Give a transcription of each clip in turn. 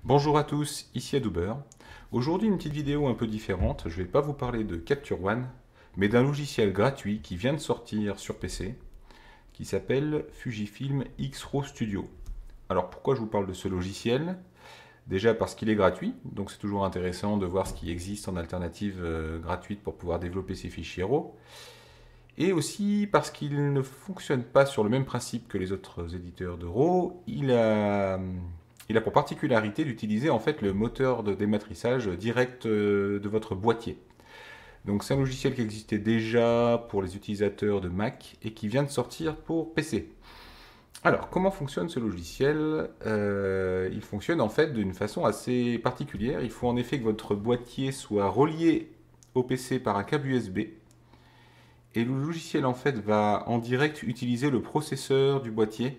Bonjour à tous, ici Adouber. Aujourd'hui une petite vidéo un peu différente, je ne vais pas vous parler de Capture One, mais d'un logiciel gratuit qui vient de sortir sur PC, qui s'appelle Fujifilm X-RAW Studio. Alors pourquoi je vous parle de ce logiciel? Déjà parce qu'il est gratuit, donc c'est toujours intéressant de voir ce qui existe en alternative gratuite pour pouvoir développer ces fichiers RAW. Et aussi parce qu'il ne fonctionne pas sur le même principe que les autres éditeurs de RAW, il a pour particularité d'utiliser en fait le moteur de dématrissage direct de votre boîtier. Donc c'est un logiciel qui existait déjà pour les utilisateurs de Mac et qui vient de sortir pour PC. Alors comment fonctionne ce logiciel? Il fonctionne en fait d'une façon assez particulière. Il faut en effet que votre boîtier soit relié au PC par un câble USB. Et le logiciel en fait va en direct utiliser le processeur du boîtier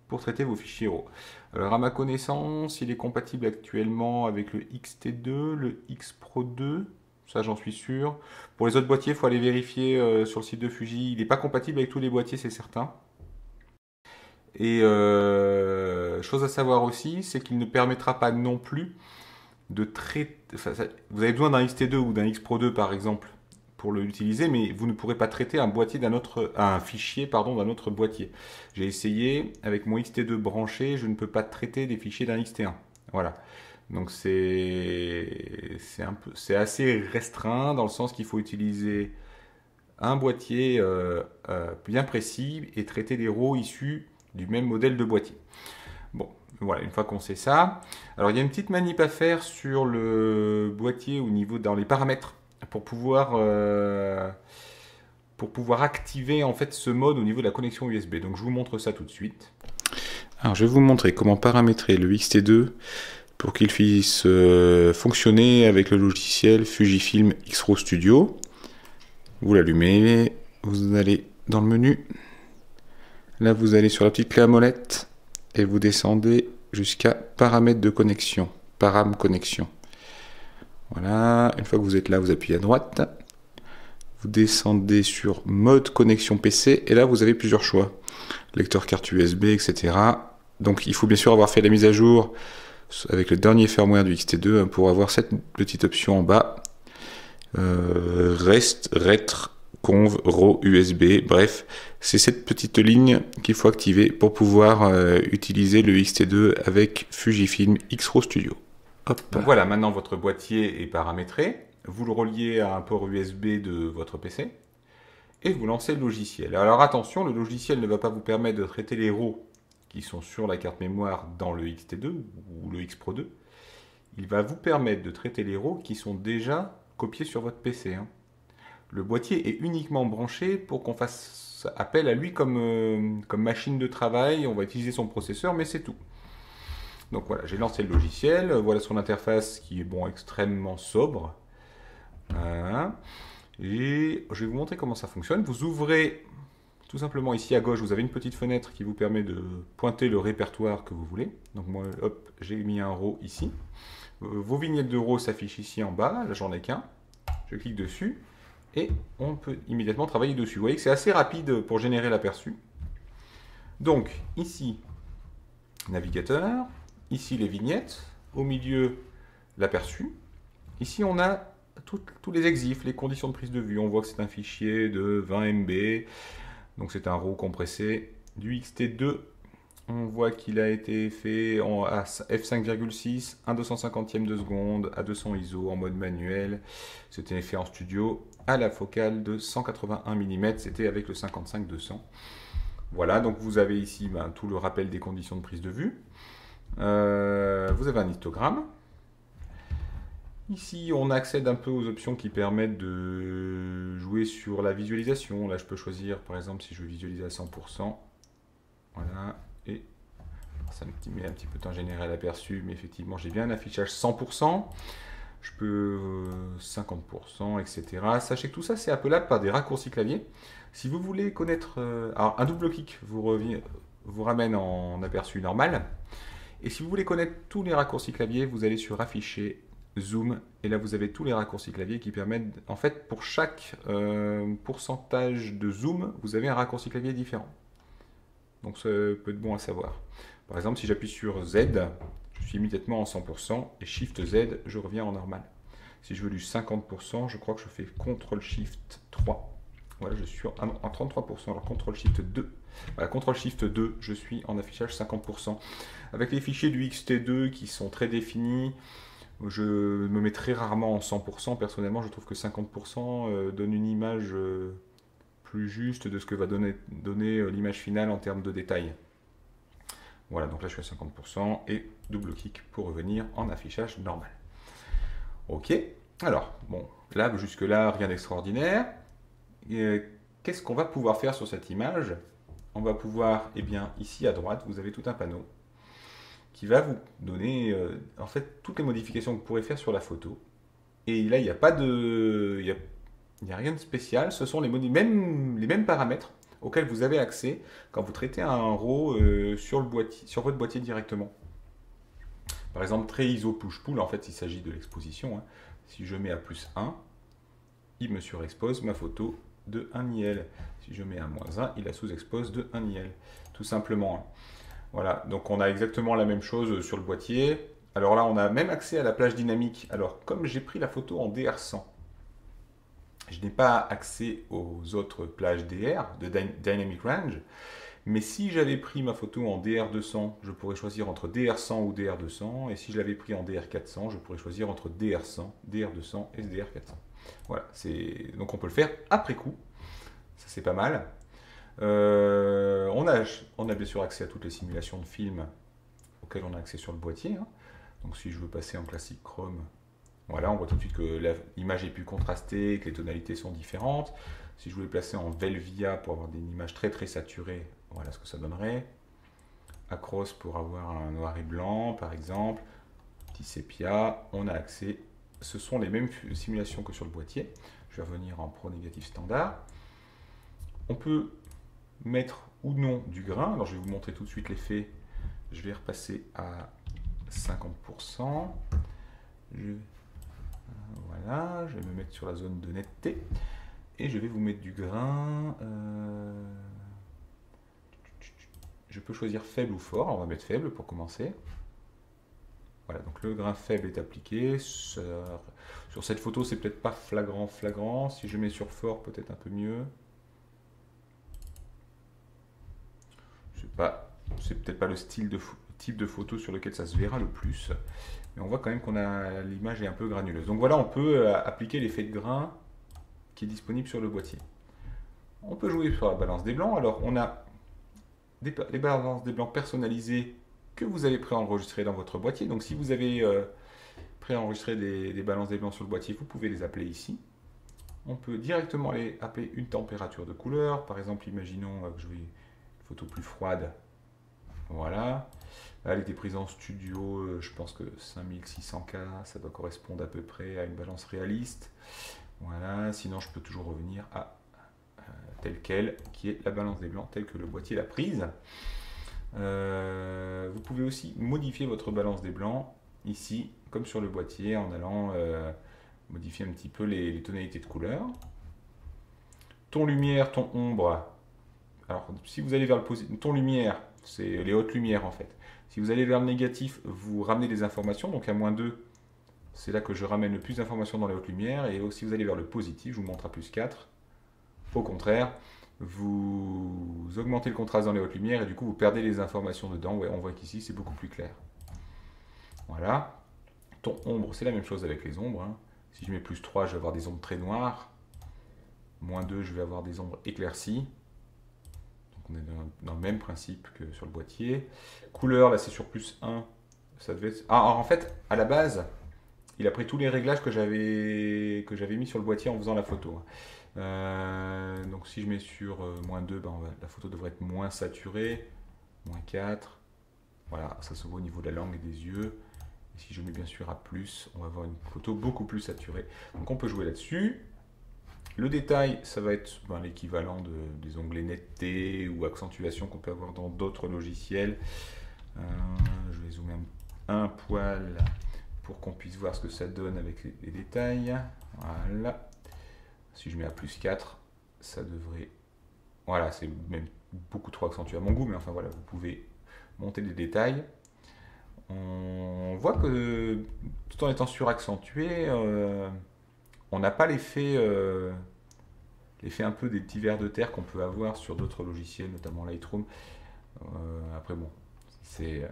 pour traiter vos fichiers RAW. Alors à ma connaissance, il est compatible actuellement avec le XT2, le X Pro 2, ça j'en suis sûr. Pour les autres boîtiers, il faut aller vérifier sur le site de Fuji. Il n'est pas compatible avec tous les boîtiers, c'est certain. Et chose à savoir aussi, c'est qu'il ne permettra pas non plus de traiter. Enfin, vous avez besoin d'un XT2 ou d'un X Pro 2 par exemple pour l'utiliser, mais vous ne pourrez pas traiter un boîtier un fichier pardon d'un autre boîtier. J'ai essayé avec mon XT2 branché, je ne peux pas traiter des fichiers d'un XT1. Voilà. Donc c'est assez restreint dans le sens qu'il faut utiliser un boîtier bien précis et traiter des RAW issus du même modèle de boîtier. Bon, voilà, une fois qu'on sait ça. Alors il y a une petite manip à faire sur le boîtier au niveau dans les paramètres pour pouvoir activer en fait ce mode au niveau de la connexion USB. Donc je vous montre ça tout de suite. Alors je vais vous montrer comment paramétrer le XT2 pour qu'il puisse fonctionner avec le logiciel Fujifilm X-RAW Studio. Vous l'allumez, vous allez dans le menu. Là vous allez sur la petite clé à molette et vous descendez jusqu'à paramètres de connexion, param connexion. Voilà, une fois que vous êtes là, vous appuyez à droite. Vous descendez sur mode connexion PC et là vous avez plusieurs choix. Lecteur carte USB, etc. Donc il faut bien sûr avoir fait la mise à jour avec le dernier firmware du XT2 pour avoir cette petite option en bas. Rest, retr, conv, raw, USB. Bref, c'est cette petite ligne qu'il faut activer pour pouvoir utiliser le XT2 avec Fujifilm X-RAW Studio. Hop. Donc voilà, maintenant votre boîtier est paramétré. Vous le reliez à un port USB de votre PC et vous lancez le logiciel. Alors attention, le logiciel ne va pas vous permettre de traiter les RAW qui sont sur la carte mémoire dans le XT2 ou le X Pro 2. Il va vous permettre de traiter les RAW qui sont déjà copiés sur votre PC. Le boîtier est uniquement branché pour qu'on fasse appel à lui comme machine de travail. On va utiliser son processeur, mais c'est tout. Donc voilà, j'ai lancé le logiciel. Voilà son interface qui est extrêmement sobre. Voilà. Et je vais vous montrer comment ça fonctionne. Vous ouvrez tout simplement ici à gauche, vous avez une petite fenêtre qui vous permet de pointer le répertoire que vous voulez. Donc moi, hop, j'ai mis un RAW ici. Vos vignettes de RAW s'affichent ici en bas. Là, j'en ai qu'un. Je clique dessus et on peut immédiatement travailler dessus. Vous voyez que c'est assez rapide pour générer l'aperçu. Donc ici, navigateur. Ici, les vignettes. Au milieu, l'aperçu. Ici, on a tous les exifs, les conditions de prise de vue. On voit que c'est un fichier de 20 MB. Donc c'est un RAW compressé du XT2. On voit qu'il a été fait à f5,6, 1/250e de seconde, à 200 ISO, en mode manuel. C'était fait en studio à la focale de 181 mm. C'était avec le 55-200. Voilà, donc vous avez ici tout le rappel des conditions de prise de vue. Vous avez un histogramme. Ici, on accède un peu aux options qui permettent de jouer sur la visualisation. Là, je peux choisir, par exemple, si je veux visualiser à 100%. Voilà. Et ça me met un petit peu de temps à générer l'aperçu, mais effectivement, j'ai bien un affichage 100%. Je peux 50%, etc. Sachez que tout ça, c'est appelable par des raccourcis clavier. Si vous voulez connaître... alors, un double clic vous ramène en aperçu normal. Et si vous voulez connaître tous les raccourcis clavier, vous allez sur Afficher, Zoom, et là vous avez tous les raccourcis clavier qui permettent, en fait, pour chaque pourcentage de zoom, vous avez un raccourci clavier différent. Donc ça peut être bon à savoir. Par exemple, si j'appuie sur Z, je suis immédiatement en 100% et Shift Z, je reviens en normal. Si je veux du 50%, je crois que je fais CTRL SHIFT 3. Voilà, je suis en 33%. Alors CTRL SHIFT 2. Voilà, CTRL SHIFT 2, je suis en affichage 50%. Avec les fichiers du XT2 qui sont très définis, je me mets très rarement en 100%. Personnellement, je trouve que 50% donne une image plus juste de ce que va donner l'image finale en termes de détails. Voilà, donc là je suis à 50% et double clic pour revenir en affichage normal. Ok, alors, bon, là, jusque-là, rien d'extraordinaire. Qu'est-ce qu'on va pouvoir faire sur cette image? On va pouvoir, eh bien, ici à droite, vous avez tout un panneau qui va vous donner, en fait, toutes les modifications que vous pourrez faire sur la photo. Et là, il n'y a pas de... Il n'y a rien de spécial, ce sont les mêmes paramètres auxquels vous avez accès quand vous traitez un RAW sur votre boîtier directement. Par exemple, trait ISO push-pull, en fait, il s'agit de l'exposition. Hein. Si je mets à +1, il me surexpose ma photo de 1 IL. Si je mets à -1, il la sous-expose de 1 IL. Tout simplement. Hein. Voilà, donc on a exactement la même chose sur le boîtier. Alors là, on a même accès à la plage dynamique. Alors, comme j'ai pris la photo en DR100, je n'ai pas accès aux autres plages DR, de Dynamic Range. Mais si j'avais pris ma photo en DR200, je pourrais choisir entre DR100 ou DR200. Et si je l'avais pris en DR400, je pourrais choisir entre DR100, DR200 et DR400. Voilà, donc on peut le faire après coup. Ça c'est pas mal. On a bien sûr accès à toutes les simulations de films auxquelles on a accès sur le boîtier. Hein. Donc si je veux passer en classique Chrome, voilà, on voit tout de suite que l'image est plus contrastée, que les tonalités sont différentes. Si je voulais placer en Velvia pour avoir une image très très saturée, voilà ce que ça donnerait. Acros pour avoir un noir et blanc par exemple. Petit sépia, on a accès. Ce sont les mêmes simulations que sur le boîtier. Je vais revenir en Pro négatif standard. On peut mettre ou non du grain. Alors je vais vous montrer tout de suite l'effet. Je vais repasser à 50%. Voilà, je vais me mettre sur la zone de netteté. Et je vais vous mettre du grain. Je peux choisir faible ou fort. On va mettre faible pour commencer. Voilà, donc le grain faible est appliqué. Sur cette photo, c'est peut-être pas flagrant. Si je mets sur fort, peut-être un peu mieux. C'est peut-être pas le type de photo sur lequel ça se verra le plus. Mais on voit quand même qu'on a l'image est un peu granuleuse. Donc voilà, on peut appliquer l'effet de grain qui est disponible sur le boîtier. On peut jouer sur la balance des blancs. Alors on a les balances des blancs personnalisées que vous avez préenregistrées dans votre boîtier. Donc si vous avez préenregistré des balances des blancs sur le boîtier, vous pouvez les appeler ici. On peut directement les appeler une température de couleur. Par exemple, imaginons que je veux une photo plus froide. Voilà. Avec des prises en studio, je pense que 5600K, ça doit correspondre à peu près à une balance réaliste. Voilà. Sinon, je peux toujours revenir à telle quelle, qui est la balance des blancs, telle que le boîtier l'a prise. Vous pouvez aussi modifier votre balance des blancs, ici, comme sur le boîtier, en allant modifier un petit peu les tonalités de couleur. Ton lumière, ton ombre. Alors, si vous allez vers le ton lumière, c'est les hautes lumières en fait. Si vous allez vers le négatif, vous ramenez des informations, donc à -2, c'est là que je ramène le plus d'informations dans les hautes lumières, et si vous allez vers le positif, je vous montre à +4. Au contraire, vous augmentez le contraste dans les hautes lumières, et du coup vous perdez les informations dedans. Ouais, on voit qu'ici c'est beaucoup plus clair. Voilà. Ton ombre, c'est la même chose avec les ombres. Hein. Si je mets +3, je vais avoir des ombres très noires. -2, je vais avoir des ombres éclaircies. On est dans le même principe que sur le boîtier. Couleur, là c'est sur +1. Ça devait être... alors, en fait, à la base, il a pris tous les réglages que j'avais mis sur le boîtier en faisant la photo. Donc si je mets sur -2, ben, la photo devrait être moins saturée. -4. Voilà, ça se voit au niveau de la langue et des yeux. Et si je mets bien sûr à plus, on va avoir une photo beaucoup plus saturée. Donc on peut jouer là-dessus. Le détail, ça va être l'équivalent des onglets netteté ou accentuation qu'on peut avoir dans d'autres logiciels. Je vais zoomer un poil pour qu'on puisse voir ce que ça donne avec les détails. Voilà. Si je mets à +4, ça devrait... Voilà, c'est même beaucoup trop accentué à mon goût, mais enfin voilà, vous pouvez monter les détails. On voit que tout en étant suraccentué, on n'a pas l'effet un peu des petits vers de terre qu'on peut avoir sur d'autres logiciels, notamment Lightroom. Après bon, c'est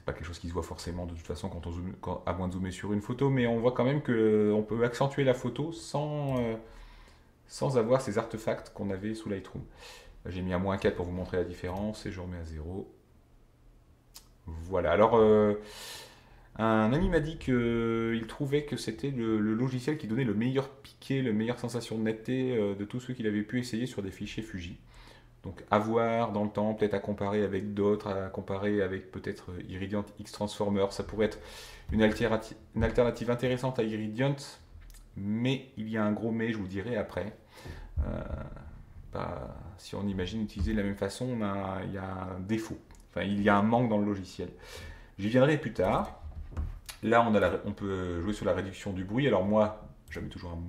pas quelque chose qui se voit forcément de toute façon quand on zoome, à moins de zoomer sur une photo, mais on voit quand même qu'on peut accentuer la photo sans avoir ces artefacts qu'on avait sous Lightroom. J'ai mis à -4 pour vous montrer la différence et je remets à 0. Voilà, alors un ami m'a dit qu'il trouvait que c'était le logiciel qui donnait le meilleur piqué, la meilleure sensation de netteté de tous ceux qu'il avait pu essayer sur des fichiers Fuji. Donc à voir dans le temps, peut-être à comparer avec d'autres, à comparer avec peut-être Iridiant X Transformer. Ça pourrait être une alternative intéressante à Iridiant, mais il y a un gros mais, je vous dirai après. Si on imagine utiliser de la même façon, il y a un défaut. Enfin, il y a un manque dans le logiciel. J'y viendrai plus tard. Là, on peut jouer sur la réduction du bruit. Alors moi, je mets toujours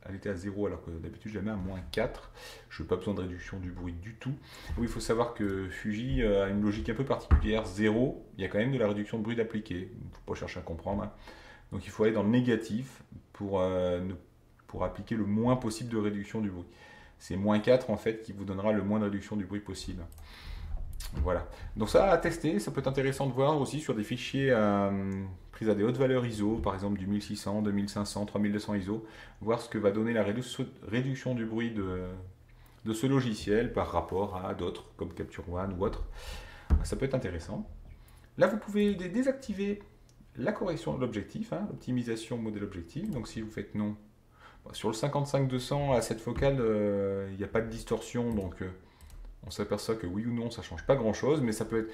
elle était à 0 alors que d'habitude je la mets à -4. Je n'ai pas besoin de réduction du bruit du tout. Oui, il faut savoir que Fuji a une logique un peu particulière. 0, il y a quand même de la réduction de bruit d'appliquer. Il ne faut pas chercher à comprendre. Hein. Donc il faut aller dans le négatif pour appliquer le moins possible de réduction du bruit. C'est -4 en fait qui vous donnera le moins de réduction du bruit possible. Voilà. Donc ça à tester, ça peut être intéressant de voir aussi sur des fichiers pris à des hautes valeurs ISO, par exemple du 1600, 2500, 3200 ISO, voir ce que va donner la réduction du bruit de ce logiciel par rapport à d'autres, comme Capture One ou autre. Ça peut être intéressant. Là, vous pouvez désactiver la correction de l'objectif, hein, l'optimisation modèle objectif. Donc si vous faites non, sur le 55-200 à cette focale, il n'y a pas de distorsion, donc on s'aperçoit que oui ou non, ça ne change pas grand-chose, mais ça peut être...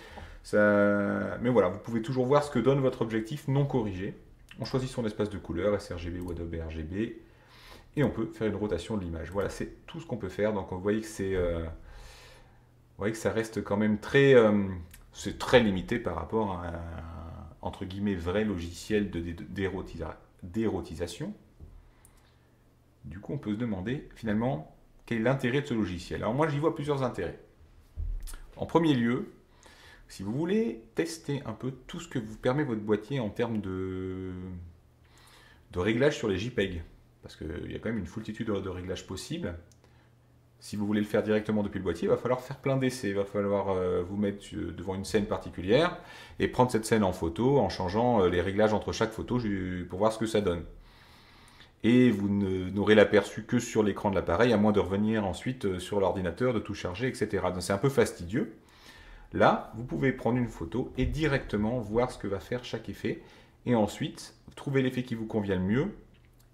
Mais voilà, vous pouvez toujours voir ce que donne votre objectif non corrigé. On choisit son espace de couleur, sRGB ou Adobe RGB, et on peut faire une rotation de l'image. Voilà, c'est tout ce qu'on peut faire. Donc vous voyez que ça reste quand même c'est très limité par rapport à un, entre guillemets, vrai logiciel de d'érotisation. Du coup, on peut se demander, finalement, quel est l'intérêt de ce logiciel. Alors moi, j'y vois plusieurs intérêts. En premier lieu, si vous voulez tester un peu tout ce que vous permet votre boîtier en termes de réglages sur les JPEG, parce qu'il y a quand même une foultitude de réglages possibles. Si vous voulez le faire directement depuis le boîtier, il va falloir faire plein d'essais. Il va falloir vous mettre devant une scène particulière et prendre cette scène en photo en changeant les réglages entre chaque photo pour voir ce que ça donne. Et vous n'aurez l'aperçu que sur l'écran de l'appareil, à moins de revenir ensuite sur l'ordinateur, de tout charger, etc. Donc c'est un peu fastidieux. Là, vous pouvez prendre une photo et directement voir ce que va faire chaque effet. Et ensuite, trouver l'effet qui vous convient le mieux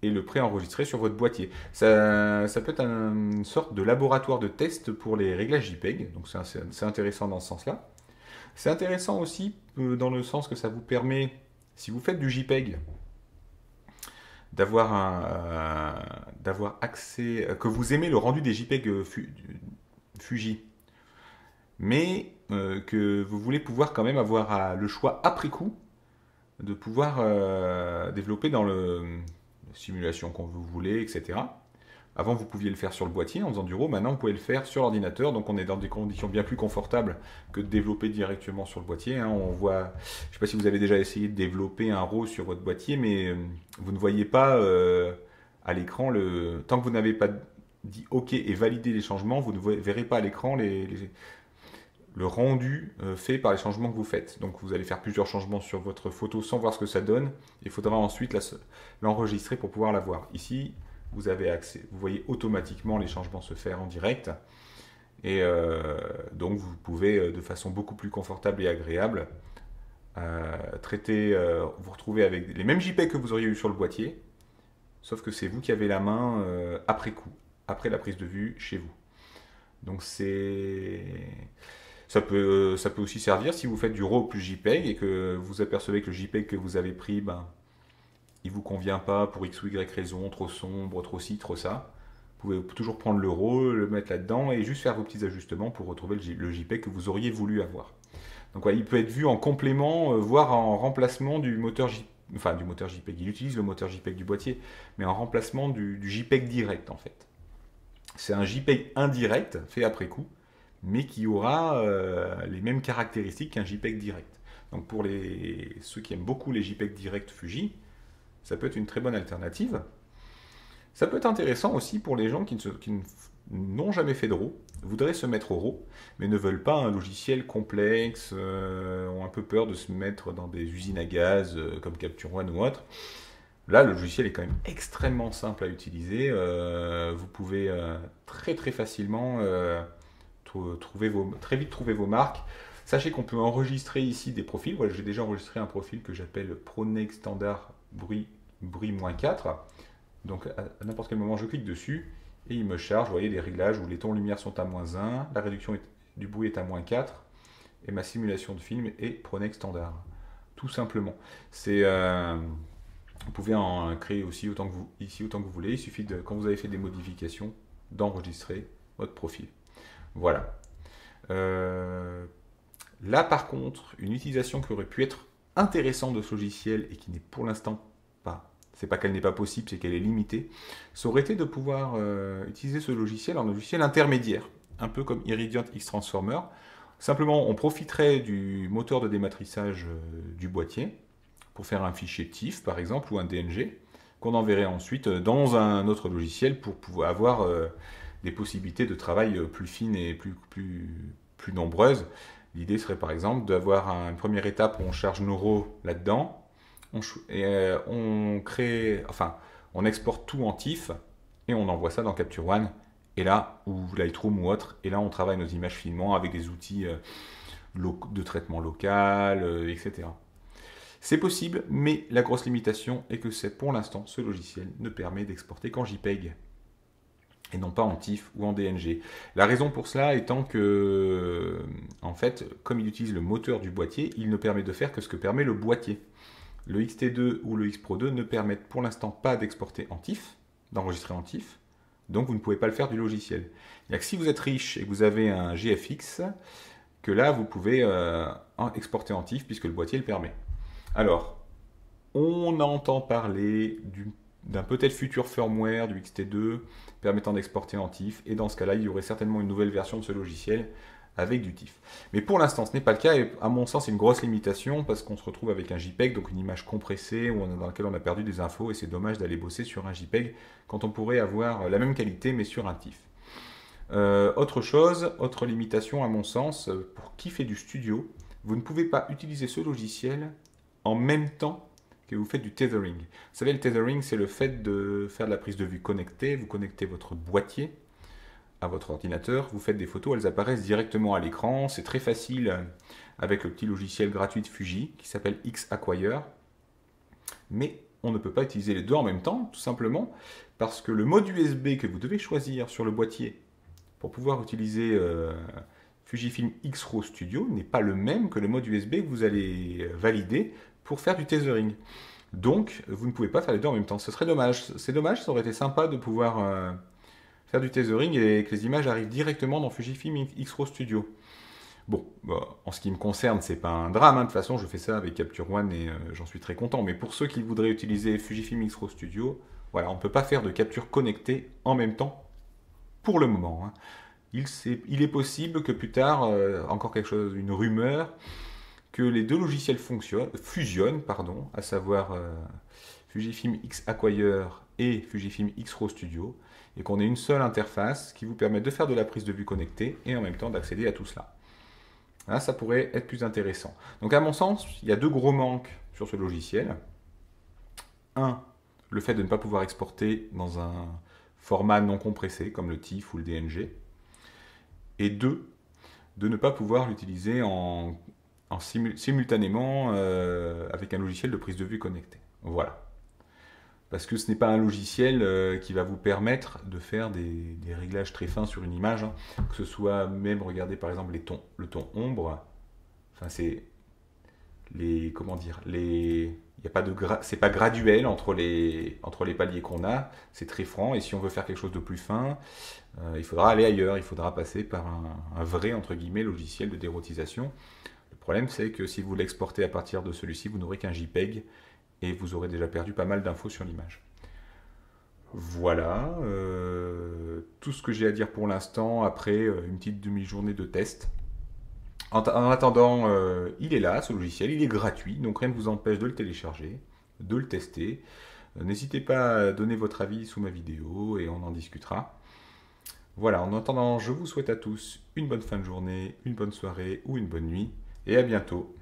et le préenregistrer sur votre boîtier. Ça peut être une sorte de laboratoire de test pour les réglages JPEG. Donc c'est intéressant dans ce sens-là. C'est intéressant aussi dans le sens que ça vous permet, si vous faites du JPEG, d'avoir accès, que vous aimez le rendu des JPEG Fuji, mais que vous voulez pouvoir quand même avoir le choix après coup de pouvoir développer dans la simulation qu'on vous voulez, etc. Avant, vous pouviez le faire sur le boîtier en faisant du RAW. Maintenant, vous pouvez le faire sur l'ordinateur. Donc, on est dans des conditions bien plus confortables que de développer directement sur le boîtier. Hein. On voit, je ne sais pas si vous avez déjà essayé de développer un RAW sur votre boîtier, mais vous ne voyez pas à l'écran, tant que vous n'avez pas dit OK et validé les changements, vous ne verrez pas à l'écran le rendu fait par les changements que vous faites. Donc, vous allez faire plusieurs changements sur votre photo sans voir ce que ça donne. Il faudra ensuite l'enregistrer pour pouvoir la voir. Ici, vous avez accès, vous voyez automatiquement les changements se faire en direct et donc vous pouvez de façon beaucoup plus confortable et agréable vous retrouver avec les mêmes JPEG que vous auriez eu sur le boîtier, sauf que c'est vous qui avez la main après coup, après la prise de vue chez vous. Donc ça peut aussi servir si vous faites du RAW plus JPEG et que vous apercevez que le JPEG que vous avez pris, il vous convient pas pour X ou Y raison, trop sombre, trop ci, trop ça. Vous pouvez toujours prendre le RAW, le mettre là-dedans et juste faire vos petits ajustements pour retrouver le JPEG que vous auriez voulu avoir. Donc voilà, il peut être vu en complément, voire en remplacement du moteur JPEG. Il utilise le moteur JPEG du boîtier, mais en remplacement du JPEG direct en fait. C'est un JPEG indirect, fait après coup, mais qui aura les mêmes caractéristiques qu'un JPEG direct. Donc pour ceux qui aiment beaucoup les JPEG direct Fuji, ça peut être une très bonne alternative. Ça peut être intéressant aussi pour les gens qui n'ont jamais fait de RAW, voudraient se mettre au RAW, mais ne veulent pas un logiciel complexe, ont un peu peur de se mettre dans des usines à gaz comme Capture One ou autre. Là, le logiciel est quand même extrêmement simple à utiliser. Vous pouvez très très facilement très vite trouver vos marques. Sachez qu'on peut enregistrer ici des profils. Voilà, j'ai déjà enregistré un profil que j'appelle ProNex Standard bruit-4. Donc à n'importe quel moment, je clique dessus et il me charge. Vous voyez les réglages où les tons lumière sont à -1, la réduction du bruit est à -4 et ma simulation de film est ProNex Standard. Tout simplement. Vous pouvez en créer aussi autant que vous voulez. Il suffit quand vous avez fait des modifications, d'enregistrer votre profil. Voilà. Là, par contre, une utilisation qui aurait pu être intéressante de ce logiciel et qui n'est pour l'instant pas, c'est pas qu'elle n'est pas possible, c'est qu'elle est limitée, ça aurait été de pouvoir utiliser ce logiciel en logiciel intermédiaire, un peu comme Iridium X-Transformer. Simplement, on profiterait du moteur de dématrissage du boîtier pour faire un fichier TIFF, par exemple, ou un DNG, qu'on enverrait ensuite dans un autre logiciel pour pouvoir avoir des possibilités de travail plus fines et plus nombreuses. L'idée serait par exemple d'avoir une première étape où on charge nos RAW là-dedans, on exporte tout en TIFF et on envoie ça dans Capture One, et là, ou Lightroom ou autre, et là on travaille nos images finement avec des outils de traitement local, etc. C'est possible, mais la grosse limitation est que pour l'instant, ce logiciel ne permet d'exporter qu'en JPEG et non pas en TIFF ou en DNG. La raison pour cela étant que, en fait, comme il utilise le moteur du boîtier, il ne permet de faire que ce que permet le boîtier. Le X-T2 ou le X Pro 2 ne permettent pour l'instant pas d'exporter en TIFF, d'enregistrer en TIFF, donc vous ne pouvez pas le faire du logiciel. Il n'y a que si vous êtes riche et que vous avez un GFX, que là vous pouvez exporter en TIFF puisque le boîtier le permet. Alors, on entend parler d'un peut-être futur firmware du XT2 permettant d'exporter en TIFF, et dans ce cas-là, il y aurait certainement une nouvelle version de ce logiciel avec du TIFF. Mais pour l'instant, ce n'est pas le cas, et à mon sens, c'est une grosse limitation, parce qu'on se retrouve avec un JPEG, donc une image compressée, dans laquelle on a perdu des infos, et c'est dommage d'aller bosser sur un JPEG, quand on pourrait avoir la même qualité, mais sur un TIFF. Autre limitation à mon sens, pour qui fait du studio, vous ne pouvez pas utiliser ce logiciel en même temps que vous faites du tethering. Vous savez, le tethering, c'est le fait de faire de la prise de vue connectée. Vous connectez votre boîtier à votre ordinateur, vous faites des photos, elles apparaissent directement à l'écran. C'est très facile avec le petit logiciel gratuit de Fuji qui s'appelle X-Acquire. Mais on ne peut pas utiliser les deux en même temps, tout simplement parce que le mode USB que vous devez choisir sur le boîtier pour pouvoir utiliser Fujifilm X-RAW Studio n'est pas le même que le mode USB que vous allez valider pour faire du tethering. Donc, vous ne pouvez pas faire les deux en même temps. Ce serait dommage. C'est dommage, ça aurait été sympa de pouvoir faire du tethering et que les images arrivent directement dans Fujifilm X-RAW Studio. Bon, en ce qui me concerne, c'est pas un drame. De toute façon, je fais ça avec Capture One et j'en suis très content. Mais pour ceux qui voudraient utiliser Fujifilm X-RAW Studio, voilà, on ne peut pas faire de capture connectée en même temps pour le moment. Hein. Il est possible que plus tard, encore quelque chose, une rumeur, que les deux logiciels fusionnent, à savoir Fujifilm X-Acquire et Fujifilm X-RAW Studio, et qu'on ait une seule interface qui vous permet de faire de la prise de vue connectée et en même temps d'accéder à tout cela. Là, ça pourrait être plus intéressant. Donc à mon sens, il y a deux gros manques sur ce logiciel. Un, le fait de ne pas pouvoir exporter dans un format non compressé comme le TIFF ou le DNG. Et deux, de ne pas pouvoir l'utiliser simultanément avec un logiciel de prise de vue connecté. Voilà. Parce que ce n'est pas un logiciel qui va vous permettre de faire des réglages très fins sur une image, hein. Que ce soit même, regardez par exemple le ton ombre, enfin c'est c'est pas graduel entre les paliers qu'on a, c'est très franc, et si on veut faire quelque chose de plus fin, il faudra aller ailleurs, il faudra passer par un vrai, entre guillemets, logiciel de dérotisation. Le problème, c'est que si vous l'exportez à partir de celui-ci, vous n'aurez qu'un JPEG, et vous aurez déjà perdu pas mal d'infos sur l'image. Voilà, tout ce que j'ai à dire pour l'instant après une petite demi-journée de test. En attendant, il est là, ce logiciel, il est gratuit, donc rien ne vous empêche de le télécharger, de le tester. N'hésitez pas à donner votre avis sous ma vidéo et on en discutera. Voilà, en attendant, je vous souhaite à tous une bonne fin de journée, une bonne soirée ou une bonne nuit, et à bientôt.